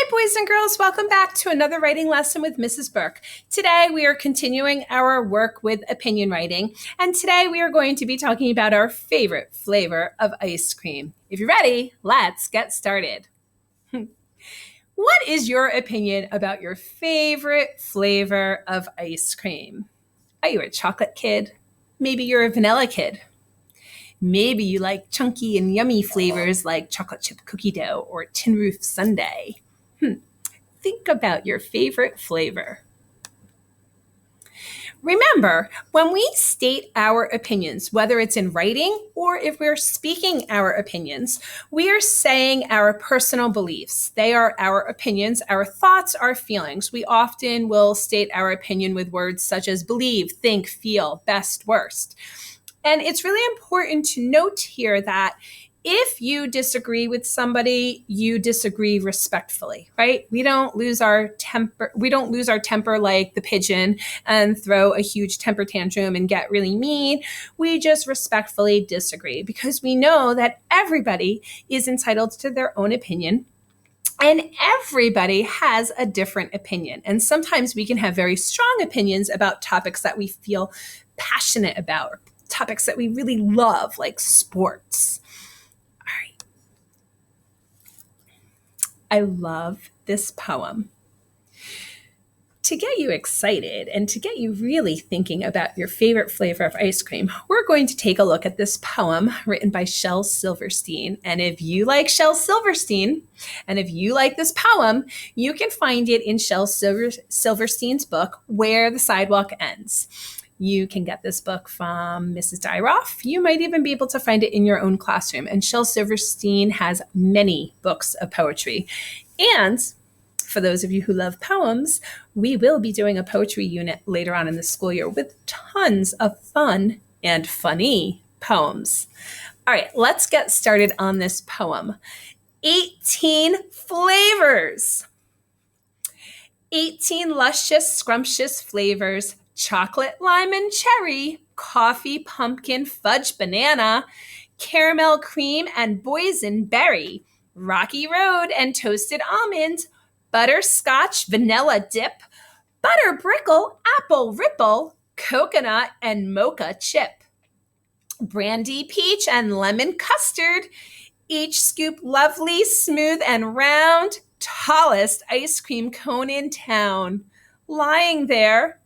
Hi, boys and girls. Welcome back to another writing lesson with Mrs. Burke. Today, we are continuing our work with opinion writing, and today we are going to be talking about our favorite flavor of ice cream. If you're ready, let's get started. What is your opinion about your favorite flavor of ice cream? Are you a chocolate kid? Maybe you're a vanilla kid. Maybe you like chunky and yummy flavors like chocolate chip cookie dough or tin roof sundae. Think about your favorite flavor. Remember, when we state our opinions, whether it's in writing or if we're speaking our opinions, we are saying our personal beliefs. They are our opinions, our thoughts, our feelings. We often will state our opinion with words such as believe, think, feel, best, worst. And it's really important to note here that if you disagree with somebody, you disagree respectfully, right? We don't lose our temper. We don't lose our temper like the pigeon and throw a huge temper tantrum and get really mean. We just respectfully disagree because we know that everybody is entitled to their own opinion. And everybody has a different opinion. And sometimes we can have very strong opinions about topics that we feel passionate about, or topics that we really love, like sports. All right. I love this poem. To get you excited and to get you really thinking about your favorite flavor of ice cream, we're going to take a look at this poem written by Shel Silverstein. And if you like Shel Silverstein, and if you like this poem, you can find it in Shel Silverstein's book, Where the Sidewalk Ends. You can get this book from Mrs. Dyroff. You might even be able to find it in your own classroom. And Shel Silverstein has many books of poetry. And for those of you who love poems, we will be doing a poetry unit later on in the school year with tons of fun and funny poems. All right, let's get started on this poem. 18 flavors. 18 luscious, scrumptious flavors. Chocolate, lime, and cherry, coffee, pumpkin, fudge, banana, caramel, cream, and boysenberry, rocky road and toasted almond, butterscotch, vanilla dip, butter brickle, apple ripple, coconut, and mocha chip, brandy peach, and lemon custard, each scoop lovely, smooth, and round, tallest ice cream cone in town, lying there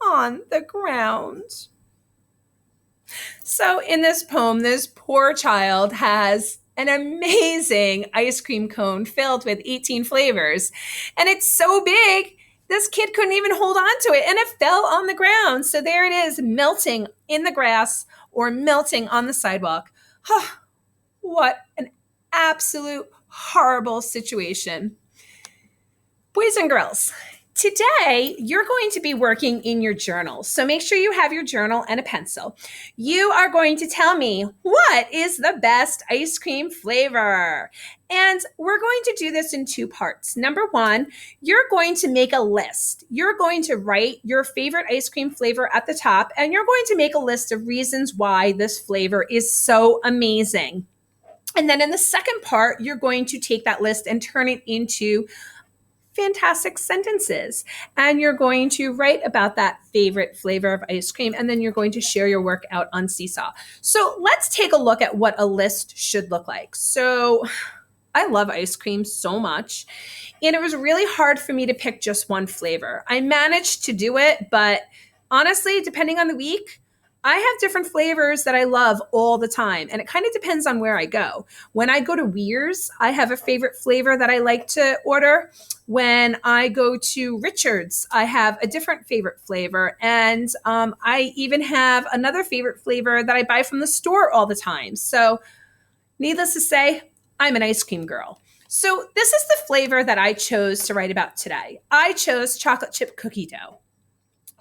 on the ground. So in this poem, this poor child has an amazing ice cream cone filled with 18 flavors. And it's so big, this kid couldn't even hold on to it and it fell on the ground. So there it is, melting in the grass or melting on the sidewalk. What an absolute horrible situation. Boys and girls, today, you're going to be working in your journal. So make sure you have your journal and a pencil. You are going to tell me what is the best ice cream flavor. And we're going to do this in two parts. Number one, you're going to make a list. You're going to write your favorite ice cream flavor at the top, and you're going to make a list of reasons why this flavor is so amazing. And then in the second part, you're going to take that list and turn it into fantastic sentences. And you're going to write about that favorite flavor of ice cream, and then you're going to share your work out on Seesaw. So let's take a look at what a list should look like. So I love ice cream so much, and it was really hard for me to pick just one flavor. I managed to do it, but honestly, depending on the week, I have different flavors that I love all the time, and it kind of depends on where I go. When I go to Weir's, I have a favorite flavor that I like to order. When I go to Richard's, I have a different favorite flavor, and I even have another favorite flavor that I buy from the store all the time. So needless to say, I'm an ice cream girl. So this is the flavor that I chose to write about today. I chose chocolate chip cookie dough.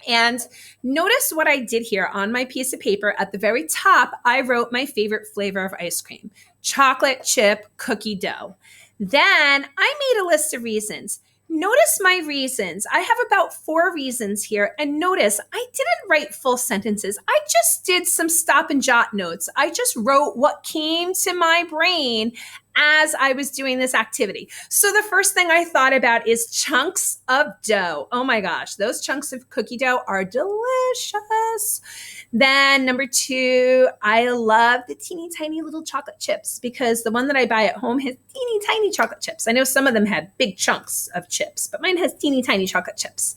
And notice what I did here on my piece of paper. At the very top, I wrote my favorite flavor of ice cream, chocolate chip cookie dough. Then I made a list of reasons. Notice my reasons. I have about 4 reasons here. And notice I didn't write full sentences. I just did some stop and jot notes. I just wrote what came to my brain as I was doing this activity. So the first thing I thought about is chunks of dough. Oh my gosh, those chunks of cookie dough are delicious. Then number 2, I love the teeny tiny little chocolate chips because the one that I buy at home has teeny tiny chocolate chips. I know some of them have big chunks of chips, but mine has teeny tiny chocolate chips.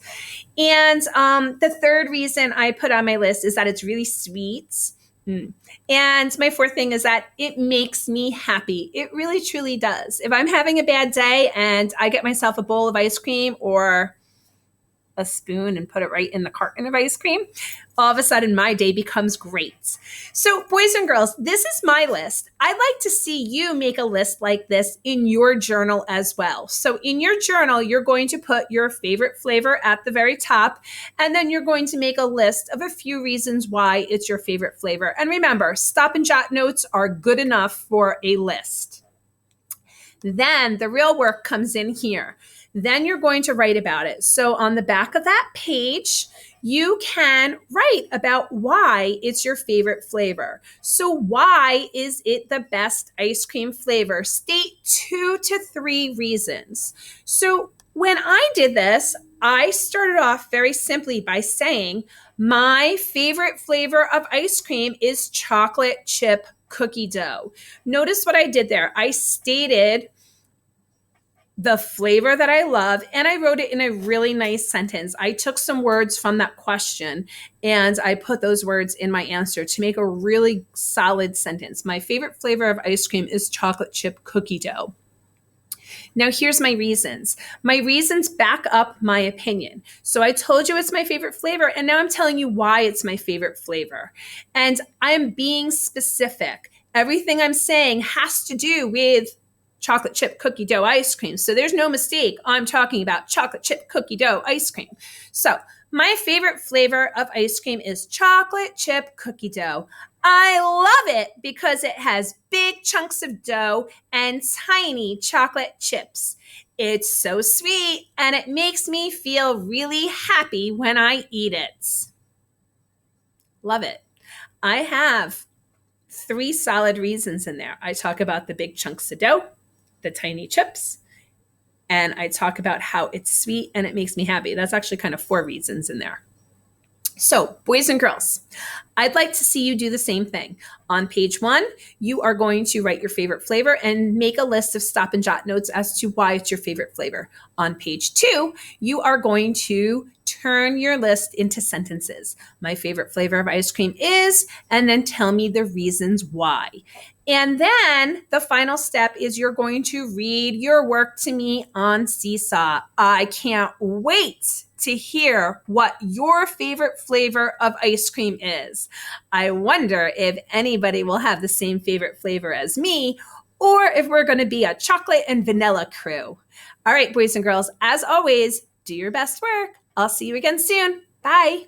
And the third reason I put on my list is that it's really sweet. And my fourth thing is that it makes me happy. It really, truly does. If I'm having a bad day and I get myself a bowl of ice cream or a spoon and put it right in the carton of ice cream, all of a sudden my day becomes great. So boys and girls, this is my list. I'd like to see you make a list like this in your journal as well. So in your journal, you're going to put your favorite flavor at the very top, and then you're going to make a list of a few reasons why it's your favorite flavor. And remember, stop and jot notes are good enough for a list. Then the real work comes in here. Then you're going to write about it. So on the back of that page, you can write about why it's your favorite flavor. So why is it the best ice cream flavor? State 2 to 3 reasons. So when I did this, I started off very simply by saying, my favorite flavor of ice cream is chocolate chip cookie dough. Notice what I did there. I stated the flavor that I love, and I wrote it in a really nice sentence. I took some words from that question and I put those words in my answer to make a really solid sentence. My favorite flavor of ice cream is chocolate chip cookie dough. Now, here's my reasons. My reasons back up my opinion. So I told you it's my favorite flavor, and now I'm telling you why it's my favorite flavor. And I'm being specific. Everything I'm saying has to do with chocolate chip cookie dough ice cream. So there's no mistake. I'm talking about chocolate chip cookie dough ice cream. So my favorite flavor of ice cream is chocolate chip cookie dough. I love it because it has big chunks of dough and tiny chocolate chips. It's so sweet and it makes me feel really happy when I eat it. Love it. I have 3 solid reasons in there. I talk about the big chunks of dough, the tiny chips, and I talk about how it's sweet and it makes me happy. That's actually kind of 4 reasons in there. So, boys and girls, I'd like to see you do the same thing. On page 1, you are going to write your favorite flavor and make a list of stop and jot notes as to why it's your favorite flavor. On page 2, you are going to turn your list into sentences. My favorite flavor of ice cream is, and then tell me the reasons why. And then the final step is you're going to read your work to me on Seesaw. I can't wait to hear what your favorite flavor of ice cream is. I wonder if anybody will have the same favorite flavor as me, or if we're going to be a chocolate and vanilla crew. All right, boys and girls, as always, do your best work. I'll see you again soon. Bye.